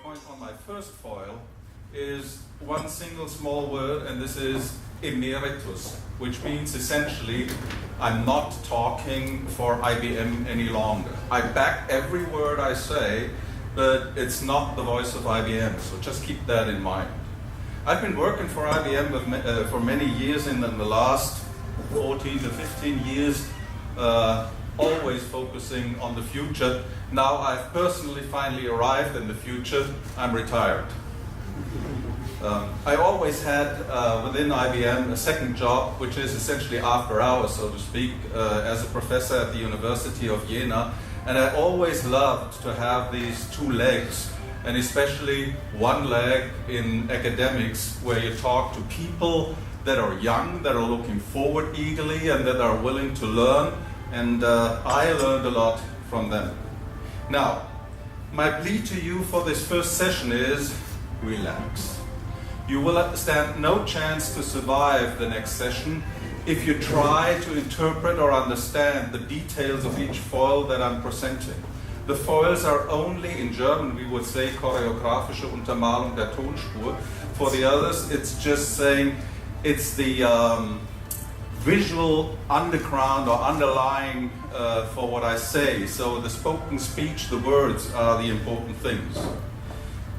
point on my first foil is one single small word, and this is emeritus, which means essentially I'm not talking for IBM any longer. I back every word I say, but it's not the voice of IBM, so just keep that in mind. I've been working for IBM for many years, and in the last 14 to 15 years, always focusing on the future. Now I've personally finally arrived in the future. I'm retired. I always had within IBM a second job, which is essentially after hours, so to speak, as a professor at the University of Jena. And I always loved to have these two legs, and especially one leg in academics, where you talk to people that are young, that are looking forward eagerly, and that are willing to learn. And I learned a lot from them. Now, my plea to you for this first session is relax. You will stand no chance to survive the next session if you try to interpret or understand the details of each foil that I'm presenting. The foils are only, in German we would say, choreografische Untermalung der Tonspur. For the others, it's just saying it's the visual underground or underlying for what I say. So the spoken speech, the words are the important things.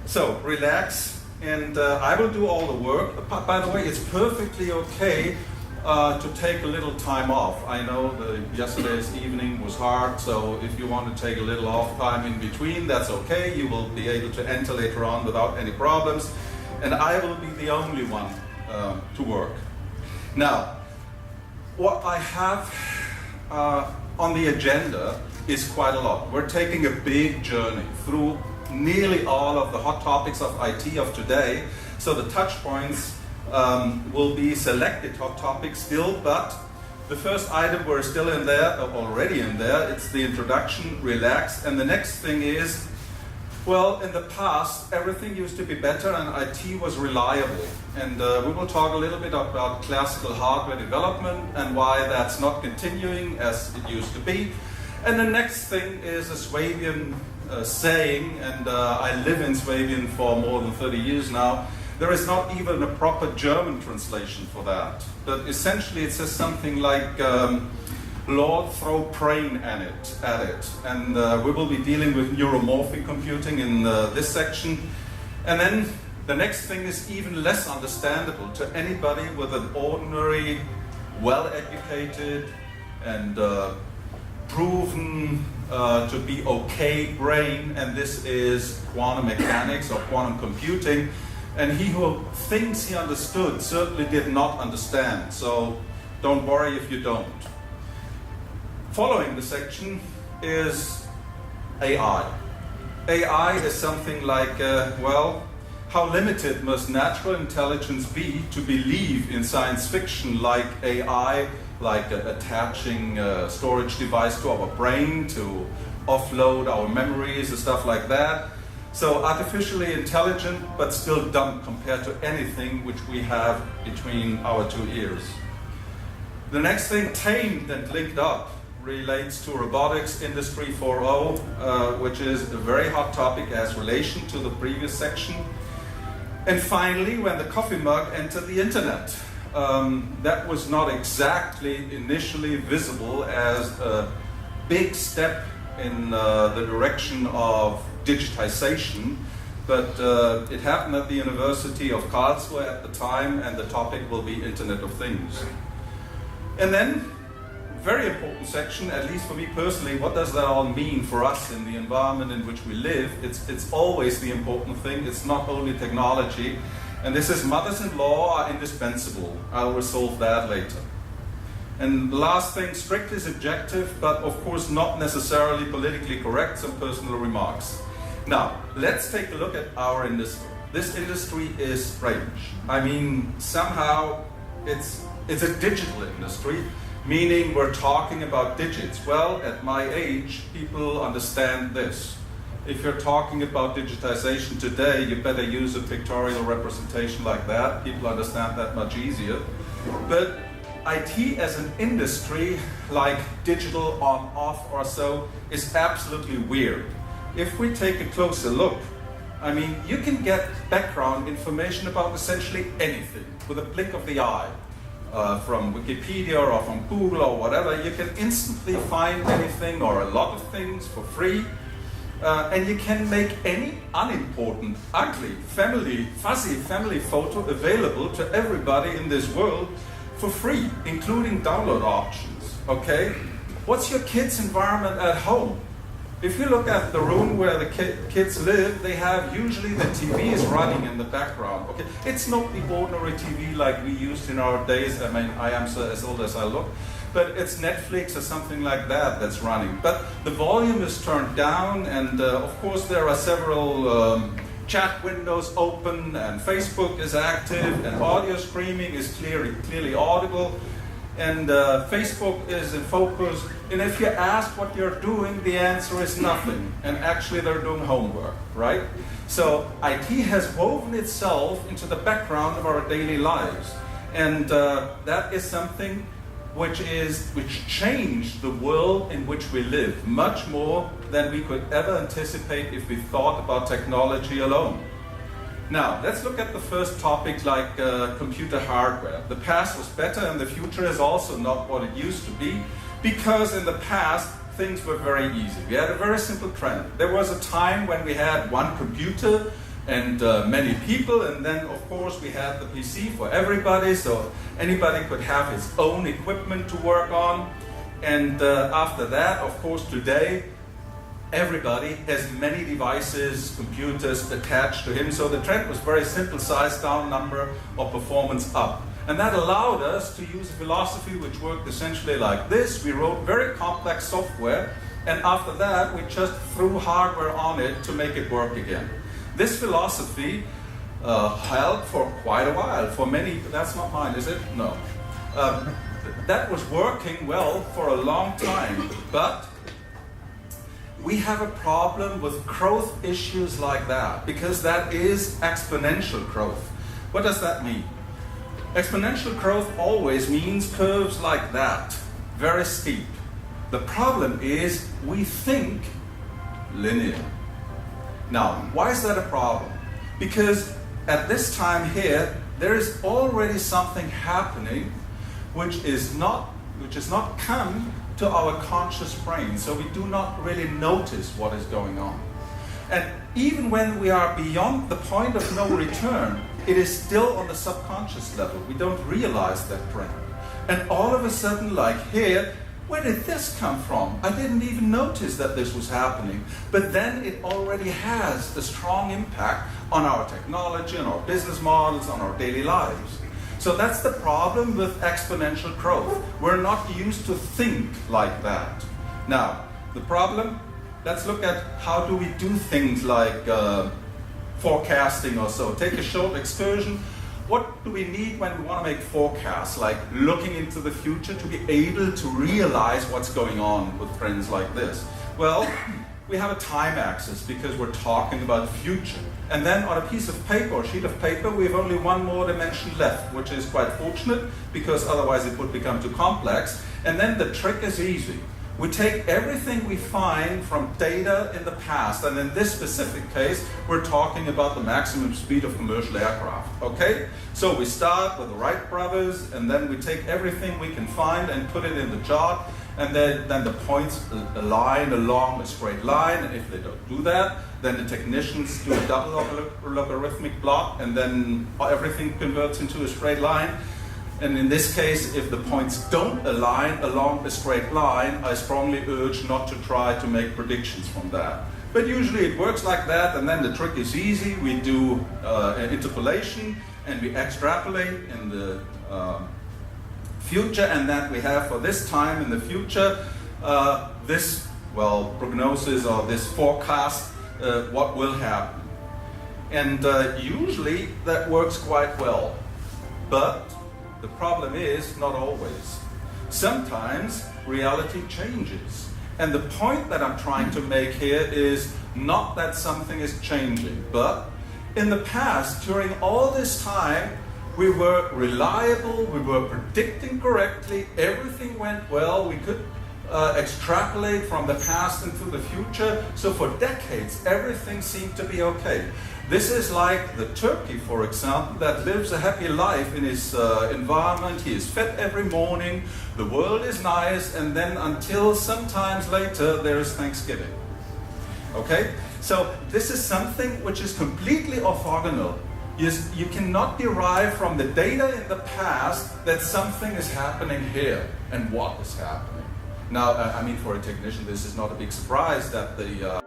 So relax, and I will do all the work. By the way, it's perfectly okay to take a little time off. I know yesterday's evening was hard, so if you want to take a little off time in between, that's okay. You will be able to enter later on without any problems, and I will be the only one to work. Now, what I have on the agenda is quite a lot. We're taking a big journey through nearly all of the hot topics of IT of today. So the touch points will be selected hot topics still, but the first item we're still in there, already in there, it's the introduction, relax. And the next thing is, well, in the past, everything used to be better and IT was reliable. And we will talk a little bit about classical hardware development and why that's not continuing as it used to be. And the next thing is a Swabian saying, and I live in Swabian for more than 30 years now. There is not even a proper German translation for that. But essentially it says something like, Lord, throw brain at it. And we will be dealing with neuromorphic computing in this section. And then the next thing is even less understandable to anybody with an ordinary, well-educated and proven to be okay brain, and this is quantum mechanics or quantum computing. And he who thinks he understood certainly did not understand. So don't worry if you don't. Following the section is AI. AI is something like, well, how limited must natural intelligence be to believe in science fiction like AI, like attaching a storage device to our brain to offload our memories and stuff like that. So artificially intelligent, but still dumb compared to anything which we have between our two ears. The next thing, tamed and linked up, relates to Robotics Industry 4.0, which is a very hot topic as relation to the previous section. And finally, when the coffee mug entered the internet. That was not exactly initially visible as a big step in the direction of digitization, but it happened at the University of Karlsruhe at the time, and the topic will be Internet of Things. And then, very important section, at least for me personally, what does that all mean for us in the environment in which we live? It's always the important thing. It's not only technology. And this is mothers-in-law are indispensable. I'll resolve that later. And the last thing, strictly subjective, but of course not necessarily politically correct, some personal remarks. Now, let's take a look at our industry. This industry is strange. I mean, somehow it's a digital industry, meaning we're talking about digits. Well, at my age, people understand this. If you're talking about digitization today, you better use a pictorial representation like that. People understand that much easier. But IT as an industry, like digital on, off or so, is absolutely weird. If we take a closer look, I mean, you can get background information about essentially anything with a blink of the eye. From Wikipedia or from Google or whatever, you can instantly find anything or a lot of things for free. And you can make any unimportant, ugly, fuzzy family photo available to everybody in this world for free, including download options, okay? What's your kids' environment at home? If you look at the room where the kids live, they have usually the TV is running in the background, okay? It's not the ordinary TV like we used in our days. I mean, I am as old as I look. But it's Netflix or something like that that's running. But the volume is turned down, and of course there are several chat windows open, and Facebook is active, and audio streaming is clearly audible, and Facebook is in focus. And if you ask what you're doing, the answer is nothing. And actually they're doing homework, right? So IT has woven itself into the background of our daily lives. And that is something which changed the world in which we live, much more than we could ever anticipate if we thought about technology alone. Now, let's look at the first topic, like computer hardware. The past was better and the future is also not what it used to be, because in the past, things were very easy. We had a very simple trend. There was a time when we had one computer and many people, and then of course we had the PC for everybody, so anybody could have his own equipment to work on. And after that, of course, today everybody has many devices, computers attached to him, so the trend was very simple: size down, number, or performance up. And that allowed us to use a philosophy which worked essentially like this. We wrote very complex software, and after that we just threw hardware on it to make it work again. This philosophy held for quite a while. For many, that's not mine, is it? No. That was working well for a long time, but we have a problem with growth issues like that, because that is exponential growth. What does that mean? Exponential growth always means curves like that, very steep. The problem is we think linear. Now, why is that a problem? Because at this time here, there is already something happening which is not come to our conscious brain, so we do not really notice what is going on. And even when we are beyond the point of no return, it is still on the subconscious level. We don't realize that trend. And all of a sudden, like here, where did this come from? I didn't even notice that this was happening. But then it already has a strong impact on our technology, on our business models, on our daily lives. So that's the problem with exponential growth. We're not used to think like that. Now, the problem, let's look at how do we do things like forecasting or so. Take a short excursion. What do we need when we want to make forecasts, like looking into the future, to be able to realize what's going on with trends like this? Well, we have a time axis because we're talking about the future. And then on a piece of paper, or sheet of paper, we have only one more dimension left, which is quite fortunate because otherwise it would become too complex. And then the trick is easy. We take everything we find from data in the past, and in this specific case, we're talking about the maximum speed of commercial aircraft, okay? So we start with the Wright brothers, and then we take everything we can find and put it in the chart, and then the points align along a straight line, and if they don't do that, then the technicians do a double logarithmic plot, and then everything converts into a straight line. And in this case, if the points don't align along a straight line, I strongly urge not to try to make predictions from that. But usually it works like that, and then the trick is easy. We do an interpolation, and we extrapolate in the future, and that we have for this time in the future, this, well, prognosis or this forecast, what will happen. And usually that works quite well. But the problem is, not always. Sometimes reality changes. And the point that I'm trying to make here is not that something is changing, but in the past, during all this time, we were reliable, we were predicting correctly, everything went well, we could extrapolate from the past into the future. So for decades, everything seemed to be okay. This is like the turkey, for example, that lives a happy life in his environment. He is fed every morning, the world is nice, and then until sometimes later, there is Thanksgiving. Okay? So this is something which is completely orthogonal. You cannot derive from the data in the past that something is happening here and what is happening. Now, I mean, for a technician, this is not a big surprise that the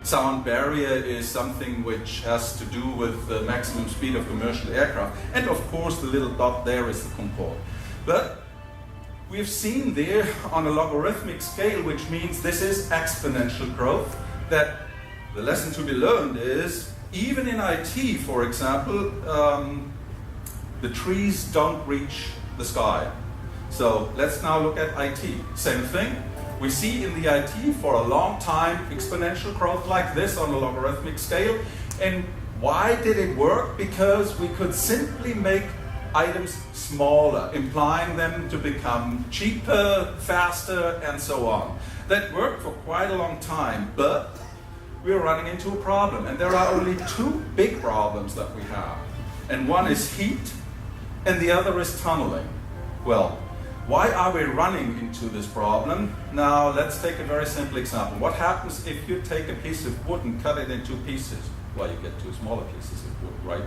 sound barrier is something which has to do with the maximum speed of commercial aircraft. And of course, the little dot there is the Concorde. But we've seen there on a logarithmic scale, which means this is exponential growth, that the lesson to be learned is, even in IT, for example, the trees don't reach the sky. So let's now look at IT. Same thing. We see in the IT for a long time exponential growth like this on a logarithmic scale. And why did it work? Because we could simply make items smaller, implying them to become cheaper, faster, and so on. That worked for quite a long time, but we're running into a problem. And there are only two big problems that we have. And one is heat, and the other is tunneling. Well, why are we running into this problem? Now, let's take a very simple example. What happens if you take a piece of wood and cut it into pieces? Well, you get two smaller pieces of wood, right?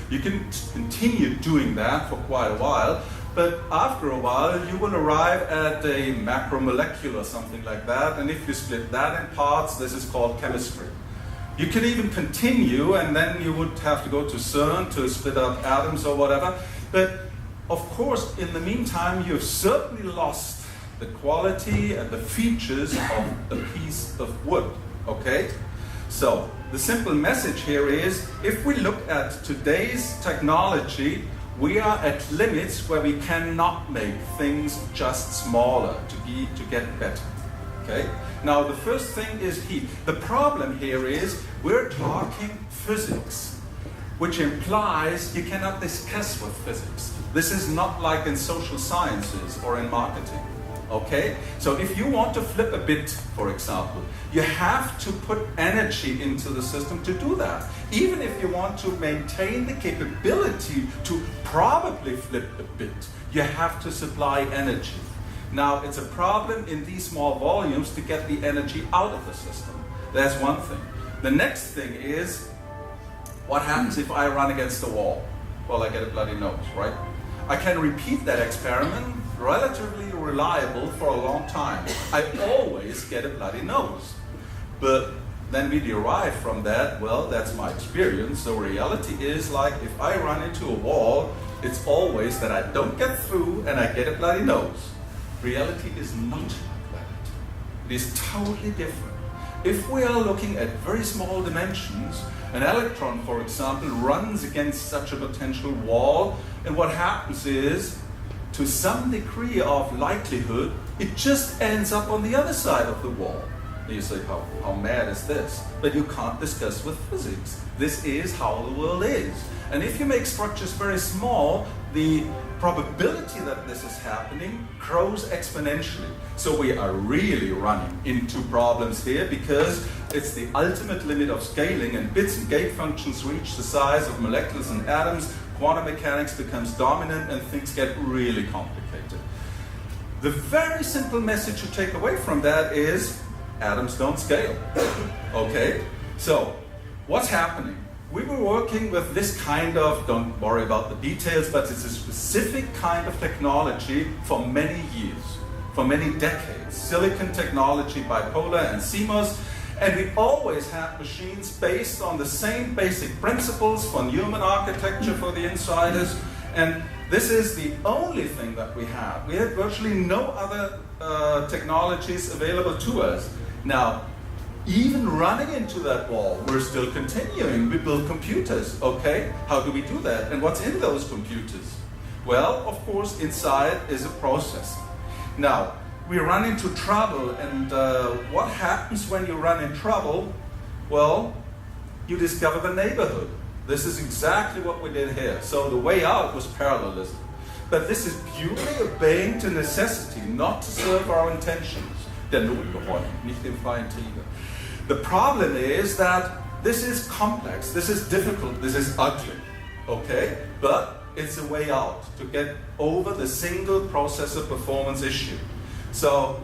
You can continue doing that for quite a while, but after a while, you will arrive at a macromolecule or something like that, and if you split that in parts, this is called chemistry. You can even continue, and then you would have to go to CERN to split up atoms or whatever, but of course, in the meantime, you've certainly lost the quality and the features of a piece of wood, okay? So, the simple message here is, if we look at today's technology, we are at limits where we cannot make things just smaller to get better, okay? Now, the first thing is heat. The problem here is, we're talking physics, which implies you cannot discuss with physics. This is not like in social sciences or in marketing, okay? So if you want to flip a bit, for example, you have to put energy into the system to do that. Even if you want to maintain the capability to probably flip a bit, you have to supply energy. Now, it's a problem in these small volumes to get the energy out of the system. That's one thing. The next thing is, what happens if I run against the wall? Well, I get a bloody nose, right? I can repeat that experiment, relatively reliable for a long time. I always get a bloody nose. But then we derive from that, well, that's my experience. So reality is like, if I run into a wall, it's always that I don't get through and I get a bloody nose. Reality is not like that. It is totally different. If we are looking at very small dimensions, an electron, for example, runs against such a potential wall, and what happens is, to some degree of likelihood, it just ends up on the other side of the wall. And you say, how mad is this? But you can't discuss with physics. This is how the world is. And if you make structures very small, the probability that this is happening grows exponentially. So we are really running into problems here because it's the ultimate limit of scaling, and bits and gate functions reach the size of molecules and atoms, quantum mechanics becomes dominant, and things get really complicated. The very simple message to take away from that is atoms don't scale. Okay? So, what's happening? We were working with this kind of, don't worry about the details, but it's a specific kind of technology for many years, for many decades. Silicon technology, bipolar and CMOS, and we always had machines based on the same basic principles for Newman architecture for the insiders, and this is the only thing that we have. We had virtually no other technologies available to us. Now, even running into that wall, we're still continuing. We build computers, okay? How do we do that? And what's in those computers? Well, of course, inside is a processor. Now, we run into trouble, and what happens when you run in trouble? Well, you discover the neighborhood. This is exactly what we did here. So the way out was parallelism. But this is purely obeying to necessity, not to serve our intentions. der Notberäumung, nicht dem freien Triebe. The problem is that this is complex, this is difficult, this is ugly, okay? But it's a way out to get over the single processor performance issue. So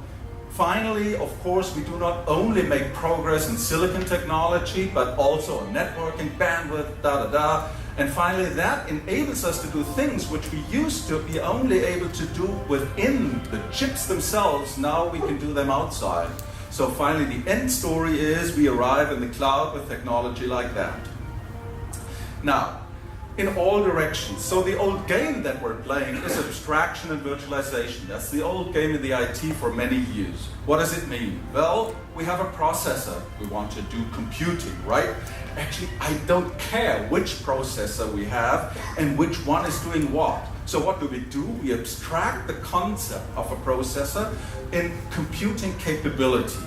finally, of course, we do not only make progress in silicon technology, but also in networking, bandwidth, And finally, that enables us to do things which we used to be only able to do within the chips themselves. Now we can do them outside. So finally, the end story is we arrive in the cloud with technology like that. Now, in all directions. So the old game that we're playing is abstraction and virtualization. That's the old game in the IT for many years. What does it mean? Well, we have a processor. We want to do computing, right? Actually, I don't care which processor we have and which one is doing what. So what do? We abstract the concept of a processor in computing capability.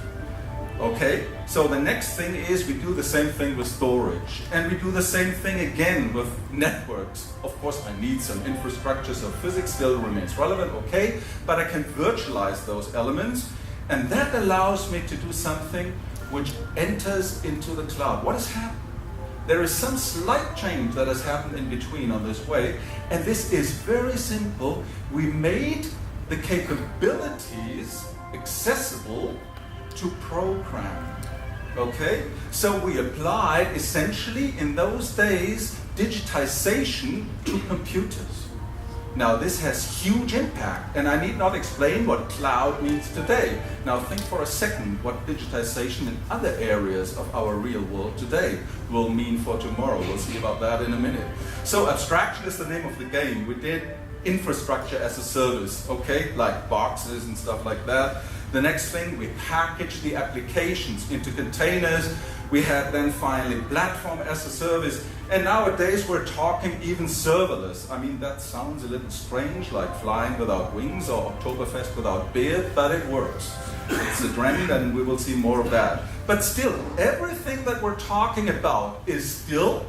Okay, so the next thing is we do the same thing with storage, and we do the same thing again with networks. Of course, I need some infrastructure, so physics still remains relevant, okay, but I can virtualize those elements, and that allows me to do something which enters into the cloud. What has happened? There is some slight change that has happened in between on this way, and this is very simple. We made the capabilities accessible to program, okay? So we applied essentially in those days digitization to computers. Now this has huge impact, and I need not explain what cloud means today. Now think for a second what digitization in other areas of our real world today will mean for tomorrow. We'll see about that in a minute. So abstraction is the name of the game. We did infrastructure as a service, okay? Like boxes and stuff like that. The next thing, we package the applications into containers. We had then finally platform as a service. And nowadays we're talking even serverless. I mean, that sounds a little strange, like flying without wings or Oktoberfest without beer, but it works. It's a trend, and we will see more of that. But still, everything that we're talking about is still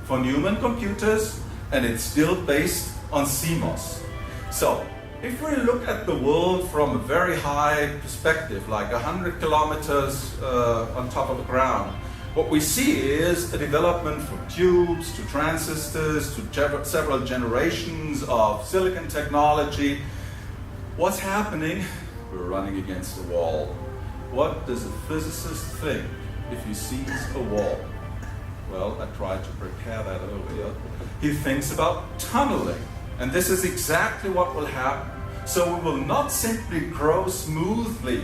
for Neumann computers, and it's still based on CMOS. So, if we look at the world from a very high perspective, like 100 kilometers on top of the ground, what we see is a development from tubes to transistors to several generations of silicon technology. What's happening? We're running against a wall. What does a physicist think if he sees a wall? Well, I tried to prepare that earlier. He thinks about tunneling. And this is exactly what will happen. So we will not simply grow smoothly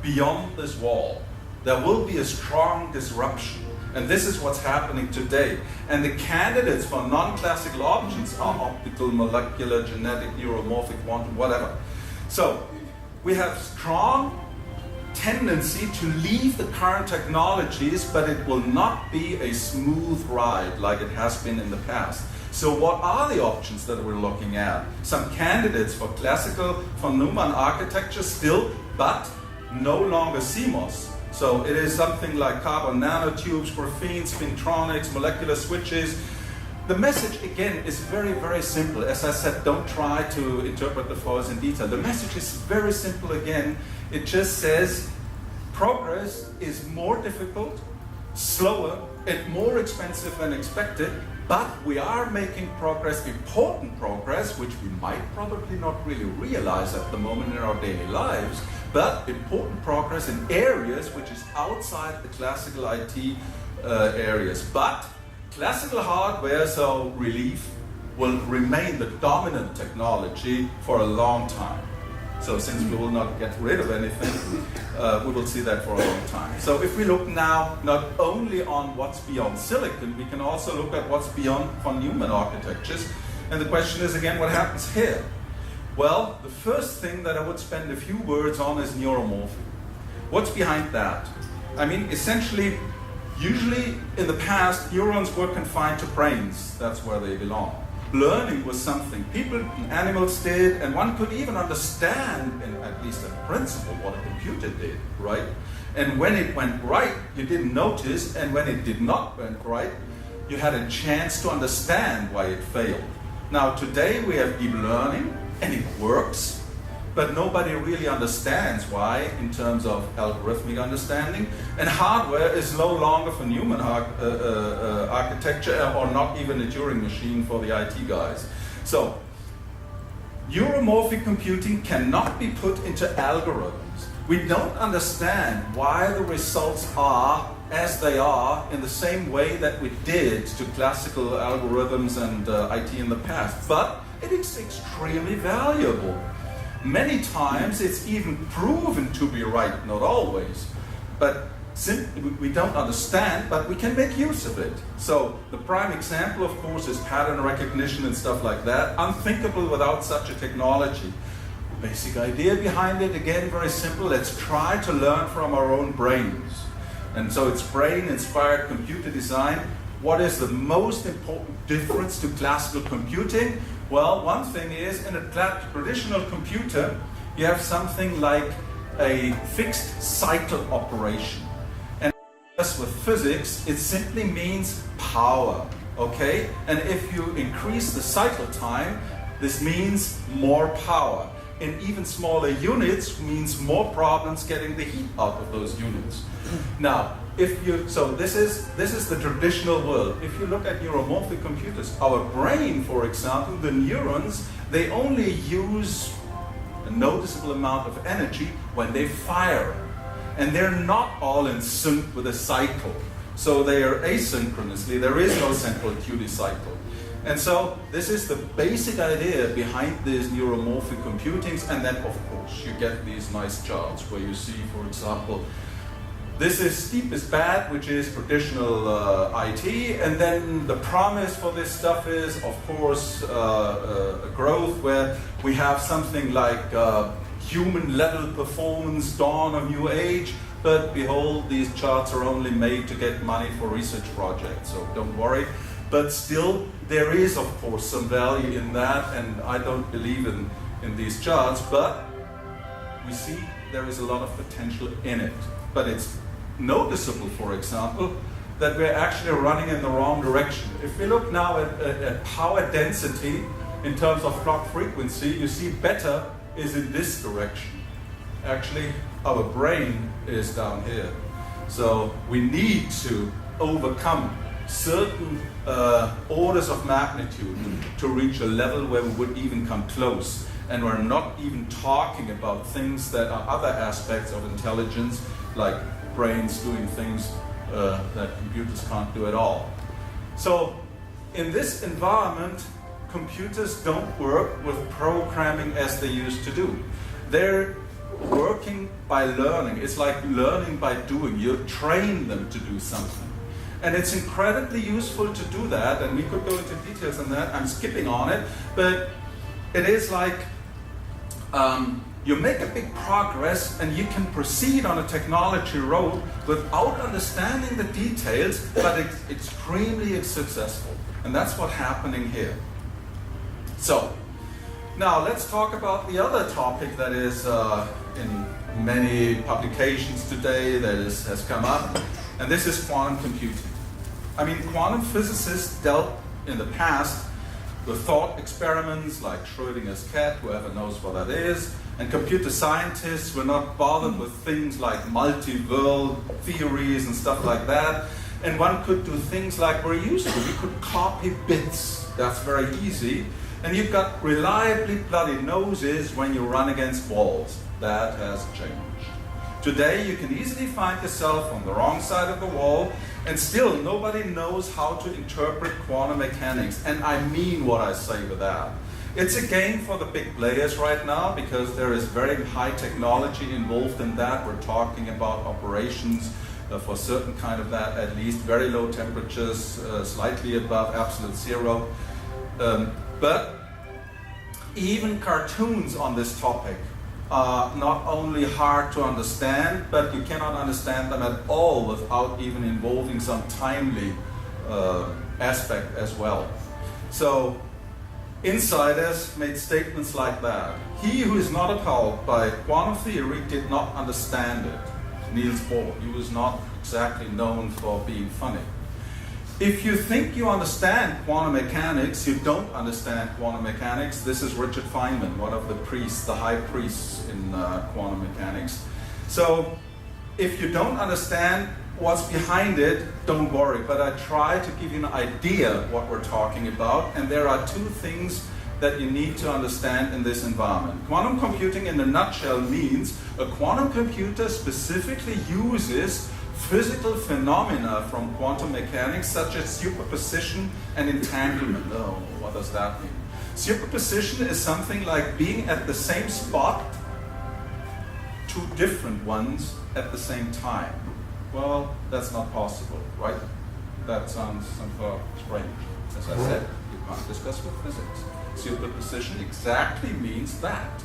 beyond this wall. There will be a strong disruption. And this is what's happening today. And the candidates for non-classical options are optical, molecular, genetic, neuromorphic, quantum, whatever. So we have strong tendency to leave the current technologies, but it will not be a smooth ride like it has been in the past. So what are the options that we're looking at? Some candidates for classical von Neumann architecture still, but no longer CMOS. So it is something like carbon nanotubes, graphene, spintronics, molecular switches. The message, again, is very, very simple. As I said, don't try to interpret the force in detail. The message is very simple again. It just says progress is more difficult, slower, and more expensive than expected, but we are making progress, important progress, which we might probably not really realize at the moment in our daily lives, but important progress in areas which is outside the classical IT areas. But classical hardware, so relief, will remain the dominant technology for a long time. So since we will not get rid of anything, we will see that for a long time. So if we look now not only on what's beyond silicon, we can also look at what's beyond von Neumann architectures. And the question is again, what happens here? Well, the first thing that I would spend a few words on is neuromorphic. What's behind that? I mean, essentially, usually in the past, neurons were confined to brains. That's where they belong. Learning was something people and animals did, and one could even understand, in at least in principle, what a computer did, right? And when it went right, you didn't notice, and when it did not went right, you had a chance to understand why it failed. Now today we have deep learning, and it works, but nobody really understands why in terms of algorithmic understanding. And hardware is no longer for human architecture, or not even a Turing machine for the IT guys. So, neuromorphic computing cannot be put into algorithms. We don't understand why the results are as they are in the same way that we did to classical algorithms and IT in the past. But it is extremely valuable. Many times it's even proven to be right, not always. But we don't understand, but we can make use of it. So the prime example, of course, is pattern recognition and stuff like that. Unthinkable without such a technology. The basic idea behind it, again, very simple. Let's try to learn from our own brains. And so it's brain-inspired computer design. What is the most important difference to classical computing? Well, one thing is, in a traditional computer, you have something like a fixed cycle operation. And as with physics, it simply means power, okay? And if you increase the cycle time, this means more power. In even smaller units means more problems getting the heat out of those units. Now, so this is the traditional world. If you look at neuromorphic computers, our brain, for example, the neurons, they only use a noticeable amount of energy when they fire. And they're not all in sync with a cycle. So they are asynchronously, there is no central duty cycle. And so this is the basic idea behind these neuromorphic computings, and then of course you get these nice charts where you see, for example, this is steep is bad, which is traditional IT, and then the promise for this stuff is, of course, a growth where we have something like human level performance, dawn of new age, but behold, these charts are only made to get money for research projects, so don't worry. But still, there is, of course, some value in that, and I don't believe in these charts, but we see there is a lot of potential in it. But it's noticeable, for example, that we're actually running in the wrong direction. If we look now at power density in terms of clock frequency, you see beta is in this direction. Actually, our brain is down here. So we need to overcome certain orders of magnitude to reach a level where we would even come close. And we're not even talking about things that are other aspects of intelligence, like brains doing things that computers can't do at all. So in this environment, computers don't work with programming as they used to do. They're working by learning. It's like learning by doing. You train them to do something. And it's incredibly useful to do that, and we could go into details on that. I'm skipping on it, but it is like you make a big progress and you can proceed on a technology road without understanding the details, but it's extremely successful. And that's what's happening here. So, now let's talk about the other topic that is in many publications today that has come up, and this is quantum computing. I mean, quantum physicists dealt in the past with thought experiments like Schrödinger's cat, whoever knows what that is, and computer scientists were not bothered with things like multi-world theories and stuff like that. And one could do things like we're used to. We could copy bits. That's very easy. And you've got reliably bloody noses when you run against walls. That has changed. Today you can easily find yourself on the wrong side of the wall, and still nobody knows how to interpret quantum mechanics. And I mean what I say with that. It's a game for the big players right now because there is very high technology involved in that. We're talking about operations for certain kind of that, at least very low temperatures, slightly above absolute zero. But even cartoons on this topic are not only hard to understand, but you cannot understand them at all without even involving some timely aspect as well. So insiders made statements like that. He who is not appalled by quantum theory did not understand it. Niels Bohr, he was not exactly known for being funny. If you think you understand quantum mechanics, you don't understand quantum mechanics. This is Richard Feynman, one of the priests, the high priests in quantum mechanics. So if you don't understand what's behind it, don't worry. But I try to give you an idea what we're talking about. And there are two things that you need to understand in this environment. Quantum computing in a nutshell means a quantum computer specifically uses physical phenomena from quantum mechanics such as superposition and entanglement. Oh, what does that mean? Superposition is something like being at the same spot, two different ones at the same time. Well, that's not possible, right? That sounds somehow strange. As I said, you can't discuss with physics. Superposition exactly means that.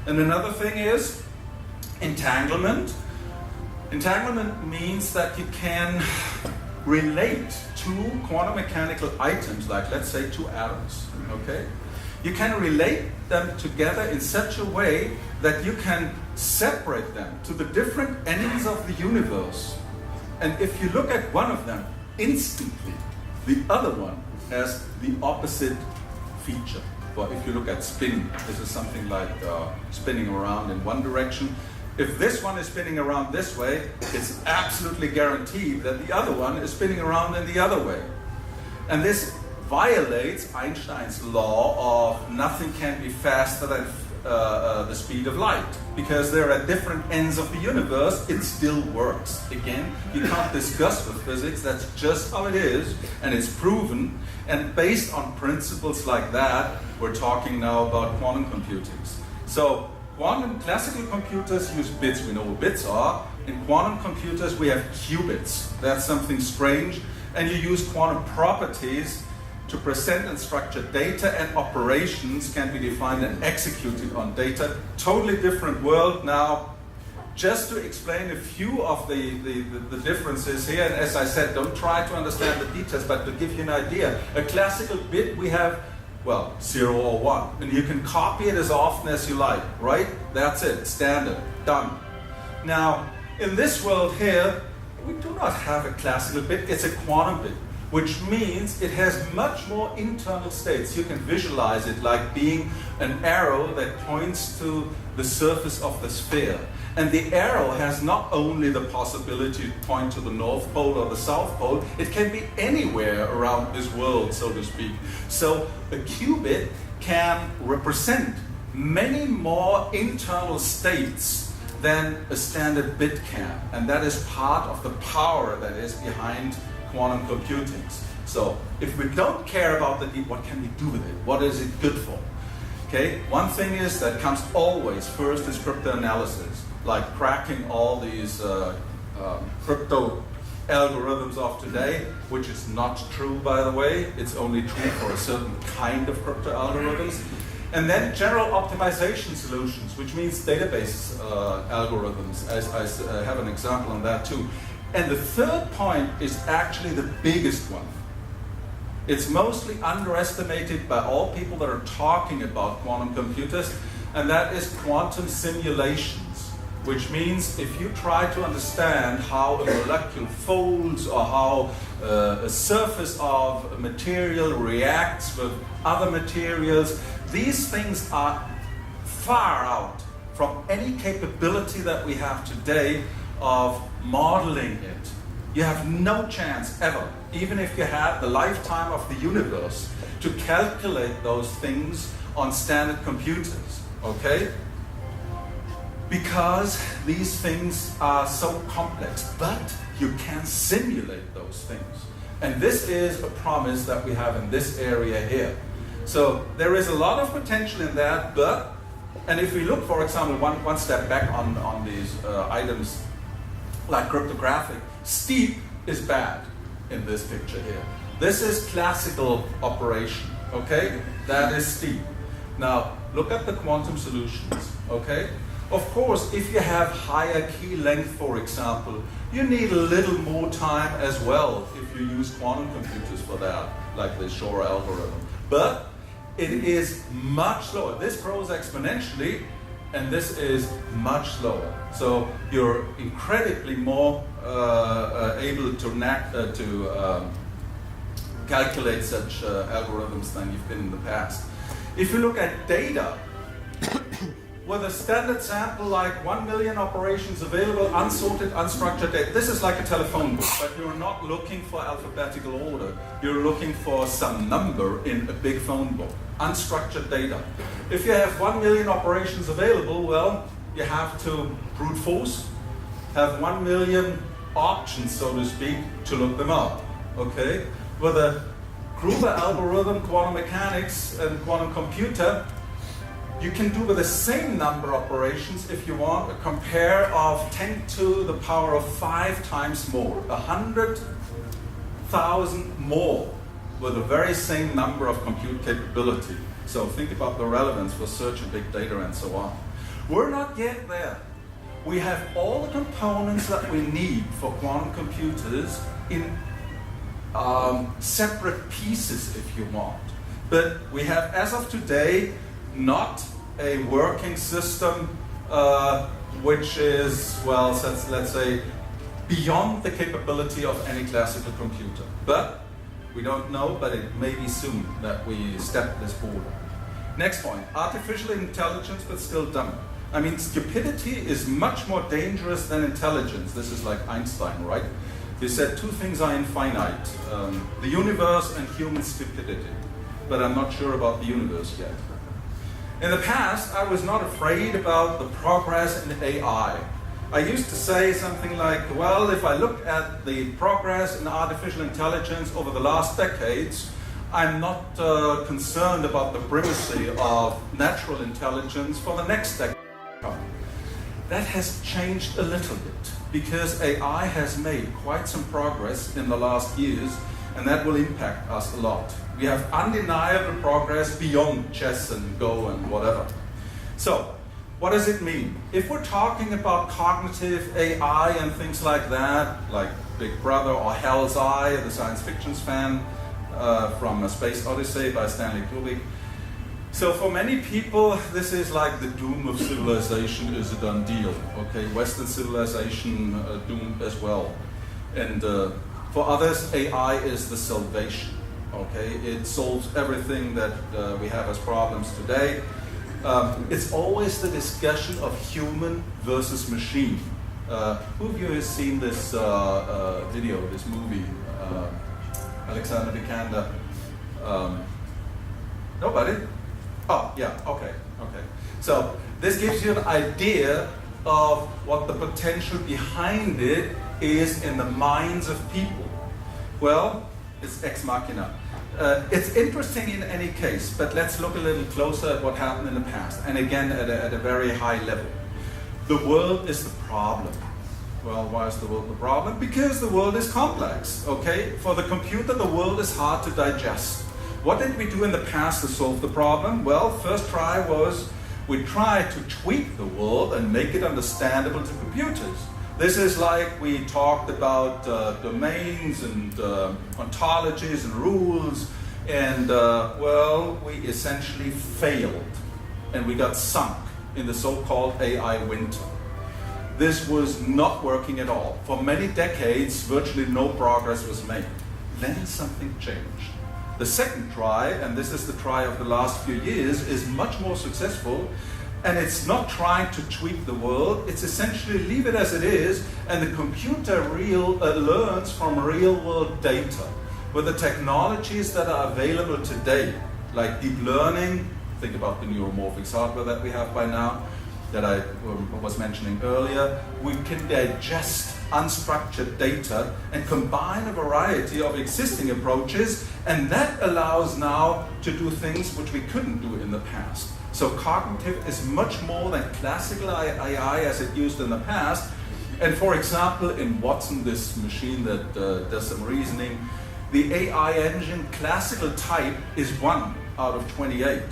And another thing is entanglement. Entanglement means that you can relate two quantum mechanical items, like let's say two atoms, okay? You can relate them together in such a way that you can separate them to the different ends of the universe. And if you look at one of them, instantly, the other one has the opposite feature. Well, if you look at spin, this is something like spinning around in one direction. If this one is spinning around this way, it's absolutely guaranteed that the other one is spinning around in the other way. And this violates Einstein's law of nothing can be faster than the speed of light. Because they're at different ends of the universe, it still works. Again, you can't discuss with physics, that's just how it is, and it's proven. And based on principles like that, we're talking now about quantum computing. So, classical computers use bits, we know what bits are. In quantum computers we have qubits. That's something strange. And you use quantum properties to present and structure data, and operations can be defined and executed on data. Totally different world. Now, just to explain a few of the differences here, and as I said, don't try to understand the details, but to give you an idea, a classical bit we have, well, 0 or 1. And you can copy it as often as you like, right? That's it, standard, done. Now, in this world here, we do not have a classical bit, it's a quantum bit, which means it has much more internal states. You can visualize it like being an arrow that points to the surface of the sphere. And the arrow has not only the possibility to point to the North Pole or the South Pole, it can be anywhere around this world, so to speak. So a qubit can represent many more internal states than a standard bit can. And that is part of the power that is behind quantum computing. So if we don't care about the deep, what can we do with it? What is it good for? Okay, one thing is that comes always first is cryptanalysis, like cracking all these crypto algorithms of today, which is not true, by the way. It's only true for a certain kind of crypto algorithms. And then general optimization solutions, which means database algorithms. I have an example on that too. And the third point is actually the biggest one. It's mostly underestimated by all people that are talking about quantum computers, and that is quantum simulations, which means if you try to understand how a molecule folds or how a surface of a material reacts with other materials, these things are far out from any capability that we have today of modeling it. You have no chance ever, even if you had the lifetime of the universe, to calculate those things on standard computers, okay? Because these things are so complex, but you can simulate those things. And this is a promise that we have in this area here. So there is a lot of potential in that, but, and if we look, for example, one step back on these items like cryptographic, steep is bad in this picture here. This is classical operation, okay? That is steep. Now, look at the quantum solutions, okay? Of course, if you have higher key length, for example, you need a little more time as well if you use quantum computers for that, like the Shor algorithm. But it is much slower. This grows exponentially, and this is much slower. So you're incredibly more able to calculate such algorithms than you've been in the past. If you look at data, with a standard sample like 1 million operations available, unsorted, unstructured data, this is like a telephone book, but you're not looking for alphabetical order. You're looking for some number in a big phone book. Unstructured data. If you have 1 million operations available, well, you have to brute force, have 1 million options, so to speak, to look them up. Okay? With a Gruber algorithm, quantum mechanics, and quantum computer, you can do with the same number of operations, if you want, a compare of 10 to the power of 5 times more, 100,000 more, with the very same number of compute capability. So think about the relevance for search and big data and so on. We're not yet there. We have all the components that we need for quantum computers in separate pieces, if you want. But we have, as of today, not a working system which is, well, let's say, beyond the capability of any classical computer. But we don't know, but it may be soon that we step this border. Next point, artificial intelligence but still dumb. I mean, stupidity is much more dangerous than intelligence. This is like Einstein, right? He said 2 things are infinite, the universe and human stupidity. But I'm not sure about the universe yet. In the past, I was not afraid about the progress in AI. I used to say something like, well, if I look at the progress in artificial intelligence over the last decades, I'm not concerned about the primacy of natural intelligence for the next decade. That has changed a little bit because AI has made quite some progress in the last years, and that will impact us a lot. We have undeniable progress beyond chess and Go and whatever. So, what does it mean? If we're talking about cognitive AI and things like that, like Big Brother or Hell's Eye, the science fiction fan from A Space Odyssey by Stanley Kubrick. So for many people, this is like the doom of civilization is a done deal. Okay, Western civilization doomed as well. And for others, AI is the salvation. Okay, it solves everything that we have as problems today. It's always the discussion of human versus machine. Who of you has seen this video, this movie, Alexander Vikander? Nobody? Oh, yeah, okay. So this gives you an idea of what the potential behind it is in the minds of people. Well, it's ex machina. It's interesting in any case, but let's look a little closer at what happened in the past, and again at a very high level. The world is the problem. Well, why is the world the problem? Because the world is complex, okay? For the computer, the world is hard to digest. What did we do in the past to solve the problem? Well, first try was we tried to tweak the world and make it understandable to computers. This is like we talked about domains and ontologies and rules, and well, we essentially failed and we got sunk in the so-called AI winter. This was not working at all. For many decades, virtually no progress was made. Then something changed. The second try, and this is the try of the last few years, is much more successful. And it's not trying to tweak the world, it's essentially leave it as it is, and the computer learns from real world data. With the technologies that are available today, like deep learning, think about the neuromorphics hardware that we have by now, that I was mentioning earlier, we can digest unstructured data and combine a variety of existing approaches, and that allows now to do things which we couldn't do in the past. So cognitive is much more than classical AI as it used in the past. And for example, in Watson, this machine that does some reasoning, the AI engine classical type is 1 out of 28.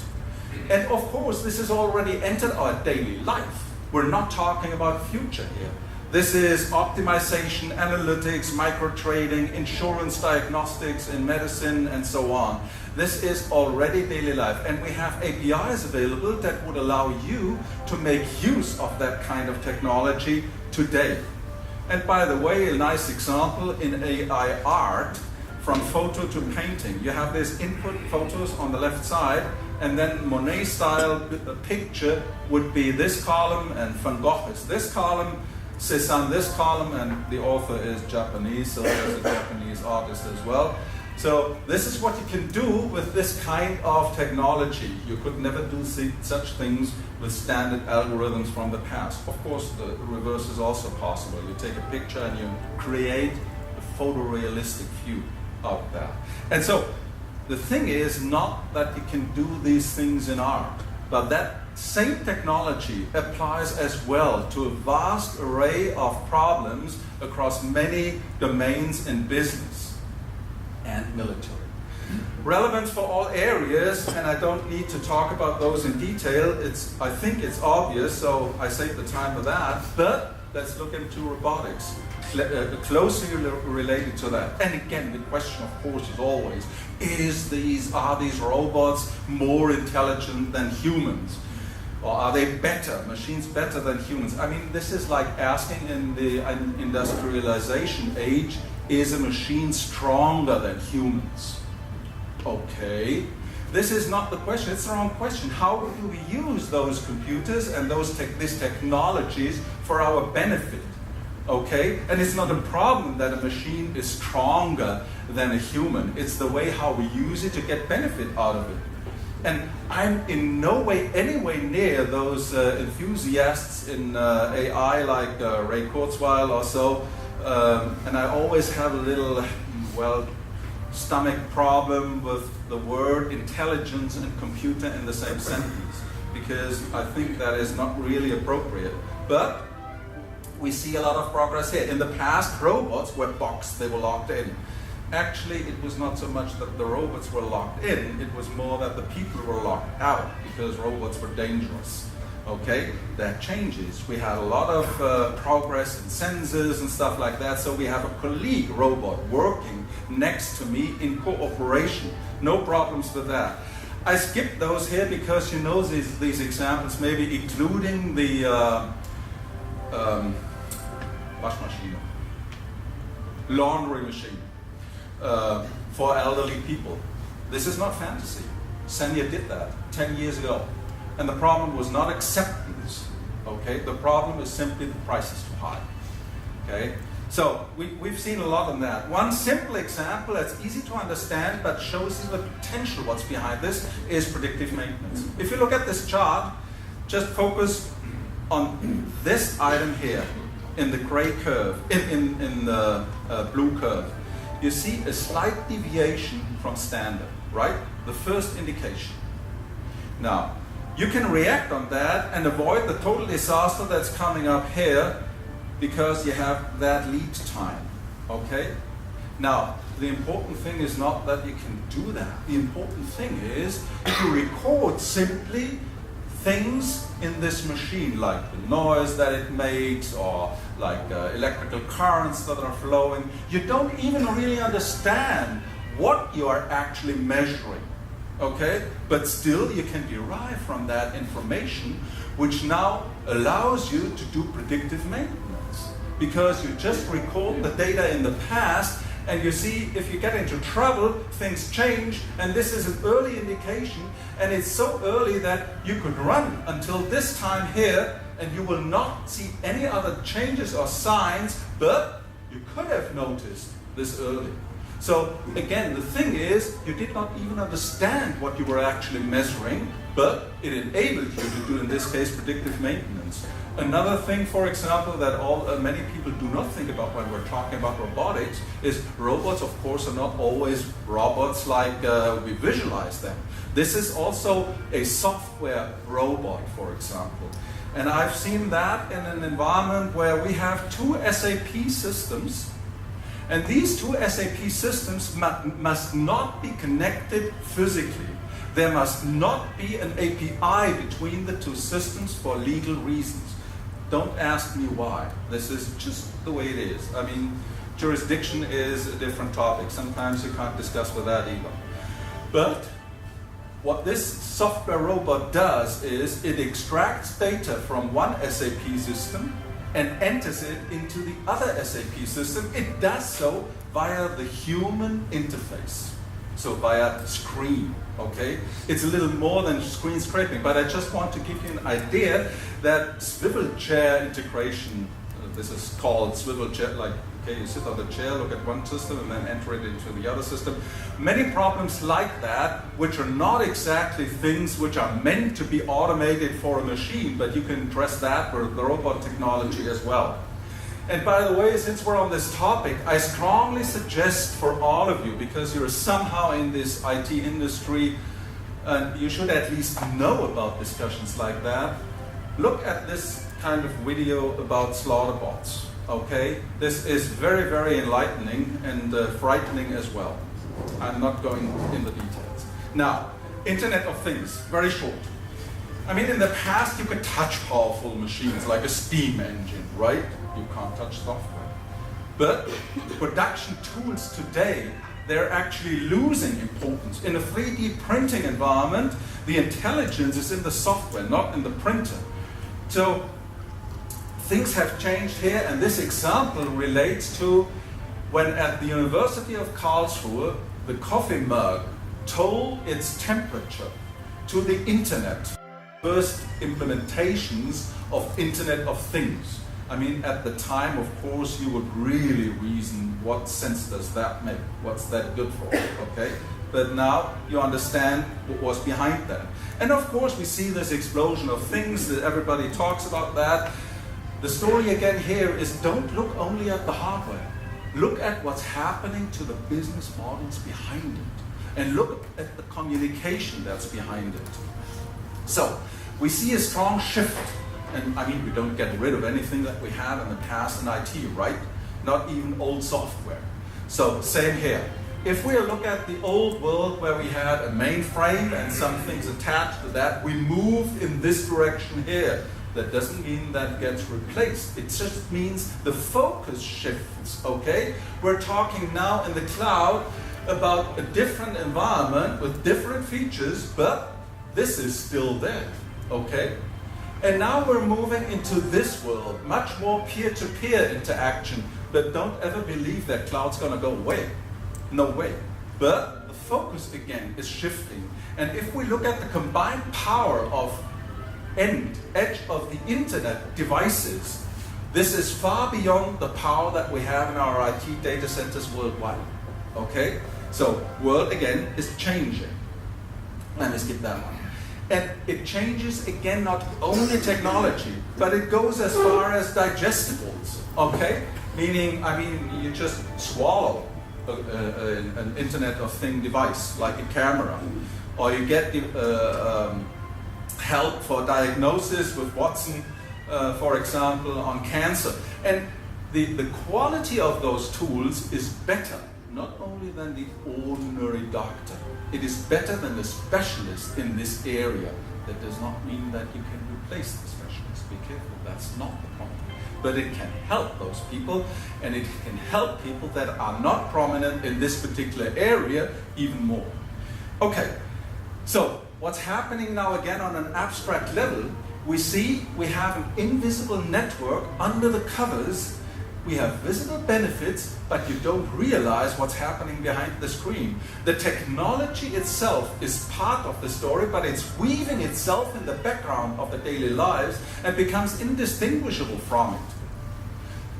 And of course, this has already entered our daily life. We're not talking about future here. This is optimization, analytics, micro-trading, insurance diagnostics in medicine, and so on. This is already daily life, and we have APIs available that would allow you to make use of that kind of technology today. And by the way, a nice example in AI art, from photo to painting. You have these input photos on the left side, and then Monet-style picture would be this column, and Van Gogh is this column, Cézanne this column, and the author is Japanese, so there's a Japanese artist as well. So this is what you can do with this kind of technology. You could never do such things with standard algorithms from the past. Of course, the reverse is also possible. You take a picture and you create a photorealistic view of that. And so the thing is not that you can do these things in art, but that same technology applies as well to a vast array of problems across many domains in business and military. Relevance for all areas, and I don't need to talk about those in detail. I think it's obvious, so I save the time for that. But let's look into robotics, closely related to that. And again, the question, of course, is always: are these robots more intelligent than humans? Or are they better, machines better than humans? I mean, this is like asking in the industrialization age, is a machine stronger than humans? Okay, this is not the question, it's the wrong question. How do we use those computers and these technologies for our benefit? Okay, and it's not a problem that a machine is stronger than a human. It's the way how we use it to get benefit out of it. And I'm in no way anywhere near those enthusiasts in AI like Ray Kurzweil or so. And I always have a little, stomach problem with the word intelligence and computer in the same sentence, because I think that is not really appropriate. But we see a lot of progress here. In the past, robots were boxed, they were locked in. Actually, it was not so much that the robots were locked in, it was more that the people were locked out because robots were dangerous. Okay, that changes. We had a lot of progress in sensors and stuff like that, so we have a colleague robot working next to me in cooperation. No problems with that. I skipped those here because you know these examples, maybe including the Waschmaschine, laundry machine for elderly people. This is not fantasy. Senya did that 10 years ago. And the problem was not acceptance, okay? The problem is simply the price is too high, okay? So we've seen a lot on that. One simple example that's easy to understand but shows you the potential what's behind this is predictive maintenance. If you look at this chart, just focus on this item here in the gray curve, in the blue curve. You see a slight deviation from standard, right? The first indication. Now, you can react on that and avoid the total disaster that's coming up here because you have that lead time, okay? Now, the important thing is not that you can do that. The important thing is to record simply things in this machine, like the noise that it makes or like electrical currents that are flowing. You don't even really understand what you are actually measuring. Okay, but still you can derive from that information, which now allows you to do predictive maintenance, because you just record the data in the past and you see if you get into trouble, things change, and this is an early indication, and it's so early that you could run until this time here and you will not see any other changes or signs, but you could have noticed this early. So again, the thing is, you did not even understand what you were actually measuring, but it enabled you to do, in this case, predictive maintenance. Another thing, for example, that many people do not think about when we're talking about robotics is robots, of course, are not always robots like we visualize them. This is also a software robot, for example. And I've seen that in an environment where we have two SAP systems. And these two SAP systems must not be connected physically. There must not be an API between the two systems for legal reasons. Don't ask me why. This is just the way it is. I mean, jurisdiction is a different topic. Sometimes you can't discuss with that either. But what this software robot does is it extracts data from one SAP system and enters it into the other SAP system. It does so via the human interface. So via the screen, okay? It's a little more than screen scraping, but I just want to give you an idea that swivel chair integration, this is called swivel chair, like, okay, you sit on the chair, look at one system, and then enter it into the other system. Many problems like that, which are not exactly things which are meant to be automated for a machine, but you can address that with the robot technology as well. And by the way, since we're on this topic, I strongly suggest for all of you, because you're somehow in this IT industry, and you should at least know about discussions like that, look at this kind of video about slaughter bots, okay? This is very, very enlightening and frightening as well. I'm not going in the details. Now, Internet of Things, very short. I mean, in the past, you could touch powerful machines like a steam engine, right? You can't touch software. But production tools today, they're actually losing importance. In a 3D printing environment, the intelligence is in the software, not in the printer. So things have changed here, and this example relates to when at the University of Karlsruhe, the coffee mug told its temperature to the internet. First implementations of Internet of Things. I mean, at the time, of course, you would really reason, what sense does that make? What's that good for, okay? But now you understand what was behind that. And of course, we see this explosion of things that everybody talks about that. The story again here is don't look only at the hardware. Look at what's happening to the business models behind it. And look at the communication that's behind it. So, we see a strong shift. And I mean, we don't get rid of anything that we had in the past in IT, right? Not even old software. So, same here. If we look at the old world where we had a mainframe and some things attached to that, we moved in this direction here. That doesn't mean that gets replaced. It just means the focus shifts, okay? We're talking now in the cloud about a different environment with different features, but this is still there, okay? And now we're moving into this world, much more peer-to-peer interaction, but don't ever believe that cloud's gonna go away. No way. But the focus again is shifting. And if we look at the combined power of edge of the internet devices, this is far beyond the power that we have in our IT data centers worldwide. Okay? So, world again is changing. Let me skip that one. And it changes again not only technology, but it goes as far as digestibles. Okay? Meaning, I mean, you just swallow an Internet of Thing device, like a camera, or you get help for diagnosis with Watson, for example, on cancer. And the quality of those tools is better, not only than the ordinary doctor. It is better than the specialist in this area. That does not mean that you can replace the specialist. Be careful, that's not the point. But it can help those people, and it can help people that are not prominent in this particular area even more. Okay, so what's happening now again on an abstract level, we see we have an invisible network under the covers. We have visible benefits, but you don't realize what's happening behind the screen. The technology itself is part of the story, but it's weaving itself in the background of the daily lives and becomes indistinguishable from it.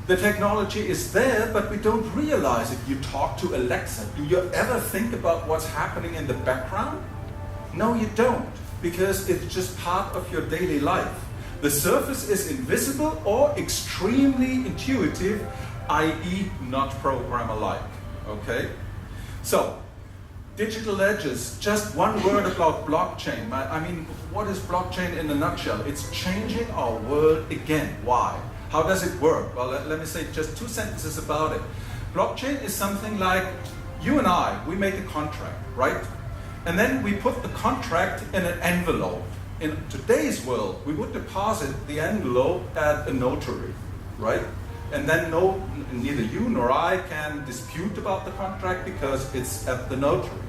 The technology is there, but we don't realize it. You talk to Alexa. Do you ever think about what's happening in the background? No, you don't, because it's just part of your daily life. The surface is invisible or extremely intuitive, i.e. not program-alike, okay? So, digital ledgers, just one word about blockchain. I mean, what is blockchain in a nutshell? It's changing our world again. Why? How does it work? Well, let me say just 2 sentences about it. Blockchain is something like you and I, we make a contract, right? And then we put the contract in an envelope. In today's world, we would deposit the envelope at a notary, right? And then neither you nor I can dispute about the contract because it's at the notary.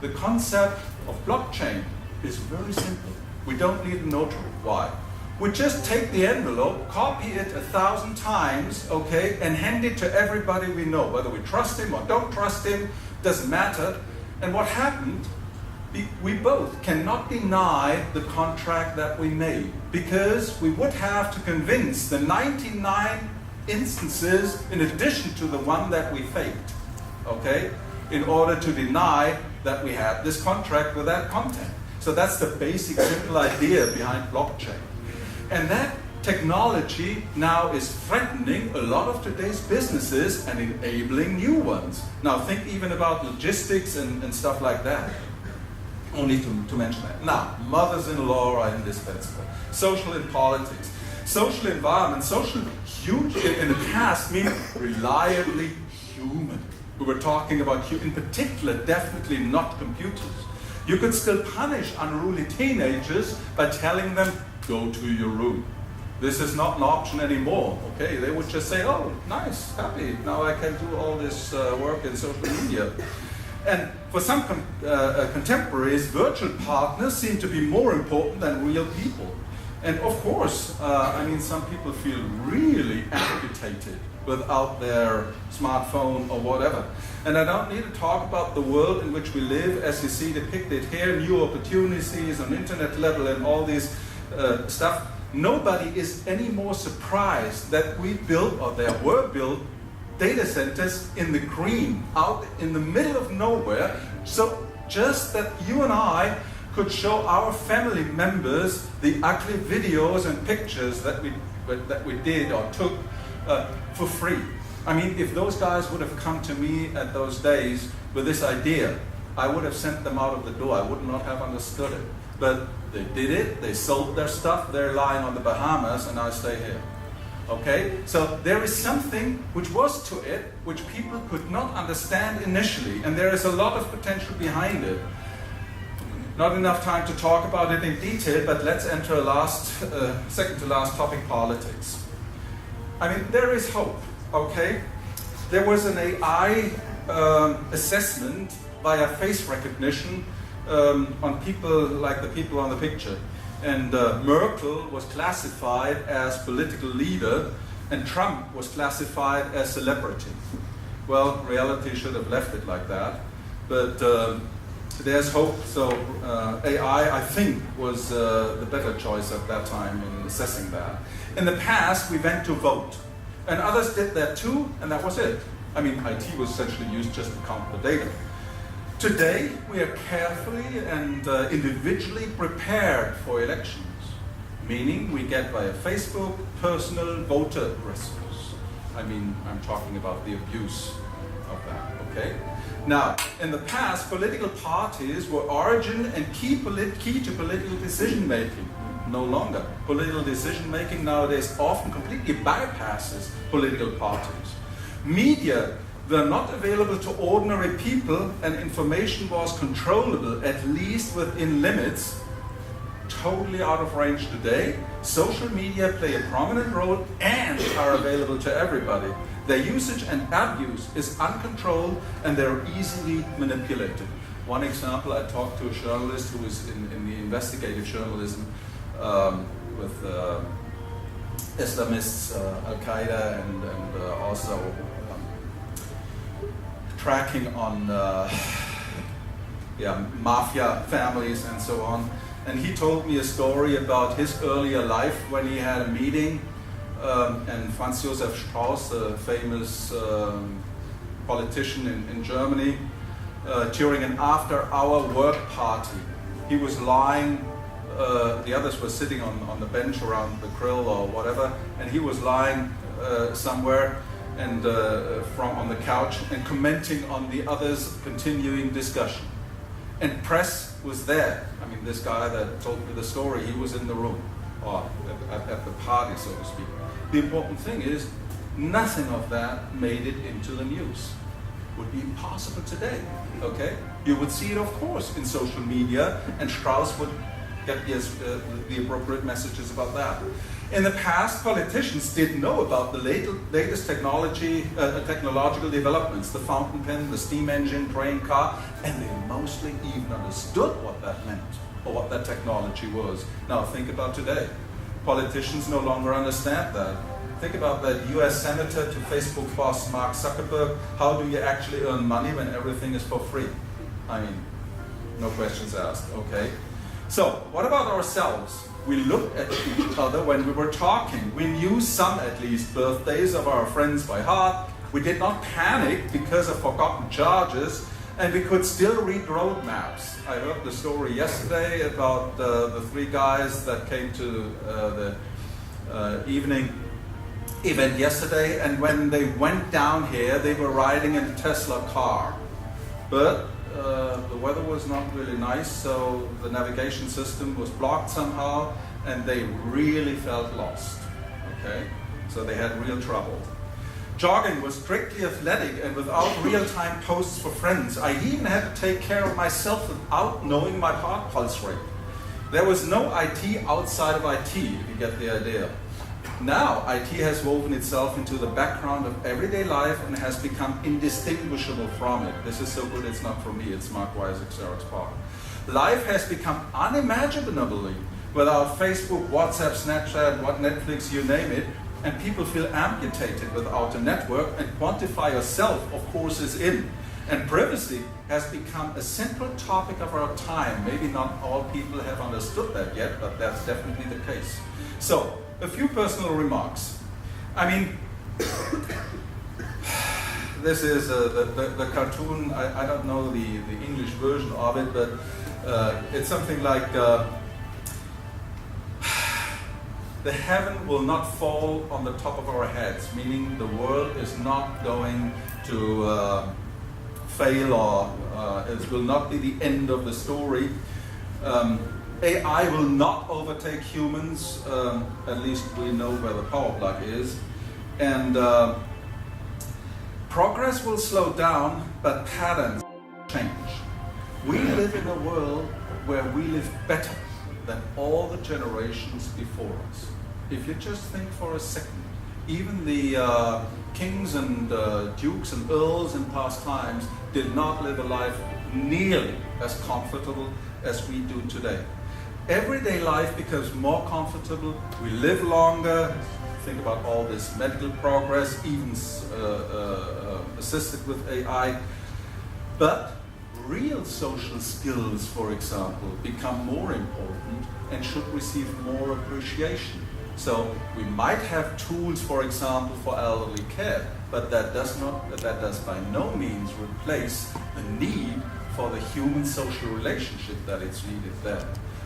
The concept of blockchain is very simple. We don't need a notary. Why? We just take the envelope, copy it 1,000 times, okay, and hand it to everybody we know. Whether we trust him or don't trust him, doesn't matter. And what happened, we both cannot deny the contract that we made, because we would have to convince the 99 instances in addition to the one that we faked, okay, in order to deny that we had this contract with that content. So that's the basic simple idea behind blockchain. And that technology now is threatening a lot of today's businesses and enabling new ones. Now think even about logistics and stuff like that. Only to mention that. Now, mothers-in-law are indispensable. Social and politics. Social environment, social huge in the past mean reliably human. We were talking about, in particular, definitely not computers. You could still punish unruly teenagers by telling them, go to your room. This is not an option anymore, okay? They would just say, oh, nice, happy, now I can do all this work in social media. And for some contemporaries, virtual partners seem to be more important than real people. And of course, I mean, some people feel really amputated without their smartphone or whatever. And I don't need to talk about the world in which we live, as you see depicted here, new opportunities on internet level and all these stuff. Nobody is any more surprised that we built, or there were built, data centers in the green, out in the middle of nowhere, so just that you and I could show our family members the ugly videos and pictures that we did or took for free. I mean, if those guys would have come to me at those days with this idea, I would have sent them out of the door. I would not have understood it. But they did it, they sold their stuff, they're lying on the Bahamas, and I stay here. Okay? So there is something which was to it, which people could not understand initially, and there is a lot of potential behind it. Not enough time to talk about it in detail, but let's enter a second to last topic, politics. I mean, there is hope, okay? There was an AI assessment via face recognition on people like the people on the picture. And Merkel was classified as political leader, and Trump was classified as celebrity. Well, reality should have left it like that, but there's hope. So AI, I think, was the better choice at that time in assessing that. In the past, we went to vote, and others did that too, and that was it. I mean, IT was essentially used just to count the data. Today, we are carefully and individually prepared for elections, meaning we get via Facebook personal voter registers. I mean, I'm talking about the abuse of that, okay? Now, in the past, political parties were origin and key to political decision-making. No longer. Political decision-making nowadays often completely bypasses political parties. Media were not available to ordinary people, and information was controllable, at least within limits. Totally out of range today. Social media play a prominent role and are available to everybody. Their usage and abuse is uncontrolled, and they're easily manipulated. One example, I talked to a journalist who is in the investigative journalism with Islamists, Al-Qaeda, and also tracking on mafia families and so on. And he told me a story about his earlier life when he had a meeting, and Franz Josef Strauss, a famous politician in Germany, during an after-hour work party. He was lying, the others were sitting on the bench around the grill or whatever, and he was lying somewhere and on the couch and commenting on the others' continuing discussion. And press was there. I mean, this guy that told me the story, he was in the room, or at the party, so to speak. The important thing is, nothing of that made it into the news. Would be impossible today, okay? You would see it, of course, in social media, and Strauss would get the appropriate messages about that. In the past, politicians did know about the latest technological developments, the fountain pen, the steam engine, train car, and they mostly even understood what that meant or what that technology was. Now think about today. Politicians no longer understand that. Think about that US Senator to Facebook boss Mark Zuckerberg. How do you actually earn money when everything is for free? I mean, no questions asked, okay? So, what about ourselves? We looked at each other when we were talking. We knew some, at least, birthdays of our friends by heart. We did not panic because of forgotten charges, and we could still read roadmaps. I heard the story yesterday about the three guys that came to the evening event yesterday, and when they went down here, they were riding in a Tesla car. But the weather was not really nice, so the navigation system was blocked somehow, and they really felt lost. Okay? So they had real trouble. Jogging was strictly athletic and without real-time posts for friends. I even had to take care of myself without knowing my heart pulse rate. There was no IT outside of IT, if you get the idea. Now, IT has woven itself into the background of everyday life and has become indistinguishable from it. This is so good it's not for me, it's Mark Weissig's Eric's part. Life has become unimaginably without Facebook, WhatsApp, Snapchat, Netflix, you name it, and people feel amputated without a network, and quantify yourself, of course, is in. And privacy has become a central topic of our time. Maybe not all people have understood that yet, but that's definitely the case. So, a few personal remarks. I mean, this is the cartoon, I don't know the English version of it, but it's something like, the heaven will not fall on the top of our heads, meaning the world is not going to fail, or it will not be the end of the story. AI will not overtake humans, at least we know where the power plug is. And progress will slow down, but patterns change. We live in a world where we live better than all the generations before us. If you just think for a second, even the kings and dukes and earls in past times did not live a life nearly as comfortable as we do today. Everyday life becomes more comfortable, we live longer. Think about all this medical progress, even assisted with AI. But real social skills, for example, become more important and should receive more appreciation. So we might have tools, for example, for elderly care, but that does by no means replace the need for the human social relationship that is needed there.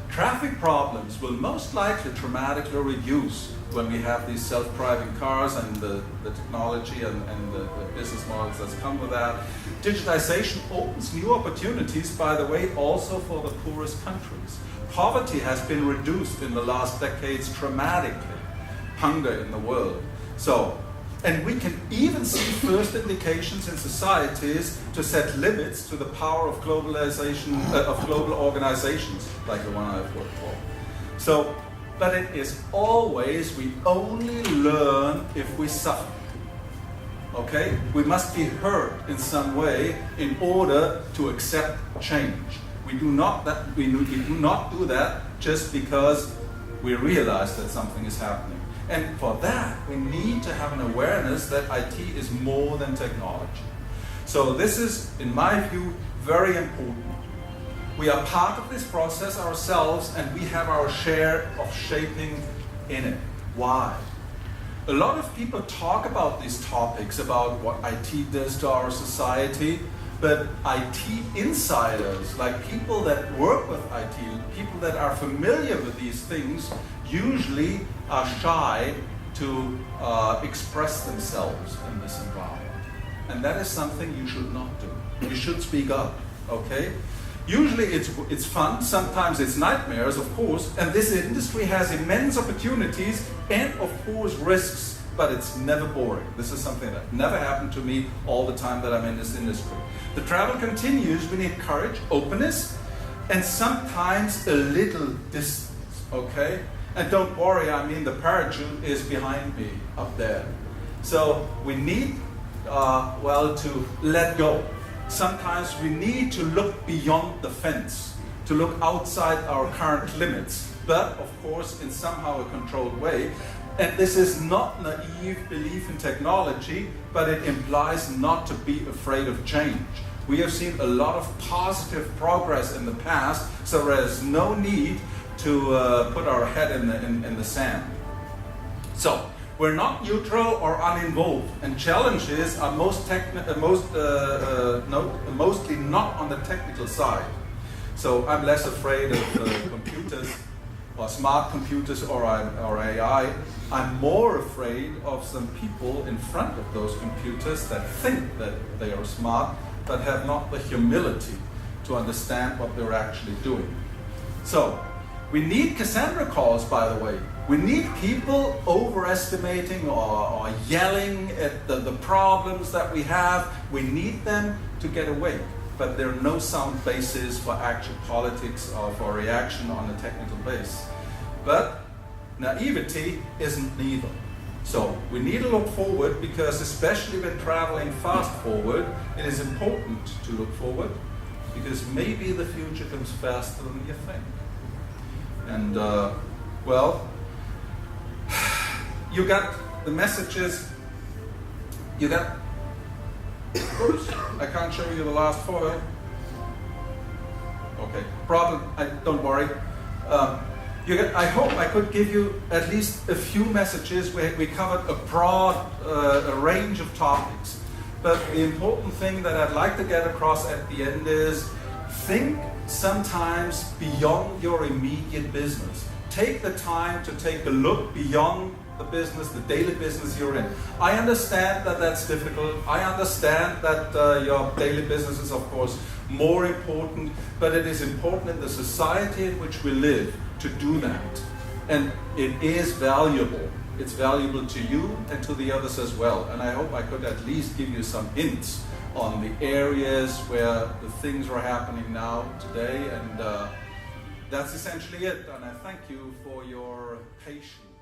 Traffic problems will most likely dramatically reduce when we have these self-driving cars and the technology and the business models that come with that. Digitization opens new opportunities, by the way, also for the poorest countries. Poverty has been reduced in the last decades dramatically. Hunger in the world. And we can even see first indications in societies to set limits to the power of globalization, of global organizations, like the one I've worked for. But it is always, we only learn if we suffer. Okay? We must be hurt in some way in order to accept change. We do not do that just because we realize that something is happening. And for that, we need to have an awareness that IT is more than technology. So this is, in my view, very important. We are part of this process ourselves, and we have our share of shaping in it. Why? A lot of people talk about these topics, about what IT does to our society, but IT insiders, like people that work with IT, people that are familiar with these things, usually are shy to express themselves in this environment. And that is something you should not do. You should speak up, okay? Usually it's fun, sometimes it's nightmares, of course, and this industry has immense opportunities and, of course, risks, but it's never boring. This is something that never happened to me all the time that I'm in this industry. The travel continues. We need courage, openness, and sometimes a little distance, okay? And don't worry, I mean, the parachute is behind me up there. So we need, to let go. Sometimes we need to look beyond the fence, to look outside our current limits but of course in somehow a controlled way. And this is not naive belief in technology, but it implies not to be afraid of change. We have seen a lot of positive progress in the past, so there is no need to put our head in the sand. So, we're not neutral or uninvolved, and challenges are mostly not on the technical side. So I'm less afraid of computers or smart computers or AI. I'm more afraid of some people in front of those computers that think that they are smart but have not the humility to understand what they're actually doing. So we need Cassandra calls, by the way. We need people overestimating or yelling at the problems that we have. We need them to get awake. But there are no sound basis for actual politics or for reaction on a technical base. But naivety isn't neither. So we need to look forward, because especially when traveling fast forward, it is important to look forward, because maybe the future comes faster than you think. And well, you got the messages, you got, oops, I can't show you the last foil. Okay, don't worry. I hope I could give you at least a few messages where we covered a broad a range of topics. But the important thing that I'd like to get across at the end is, think sometimes beyond your immediate business. Take the time to take a look beyond the business, the daily business you're in. I understand that that's difficult. I understand that your daily business is, of course, more important, but it is important in the society in which we live to do that. And it is valuable. It's valuable to you and to the others as well. And I hope I could at least give you some hints on the areas where the things are happening now, today, and that's essentially it. And I thank you for your patience.